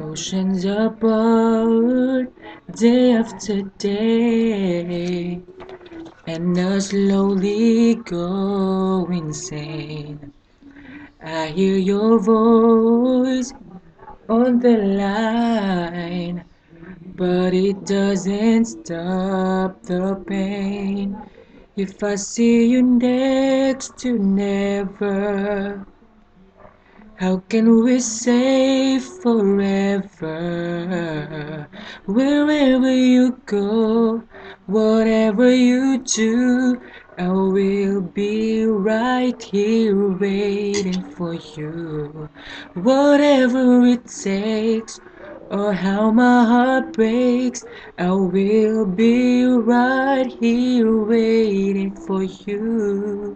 Oceans apart, day after day, and I slowly go insane. I hear your voice on the line, but it doesn't stop the pain. If I see you next to never, how can we say forever? Wherever you go, whatever you do, I will be right here waiting for you. Whatever it takes, or how my heart breaks, I will be right here waiting for you.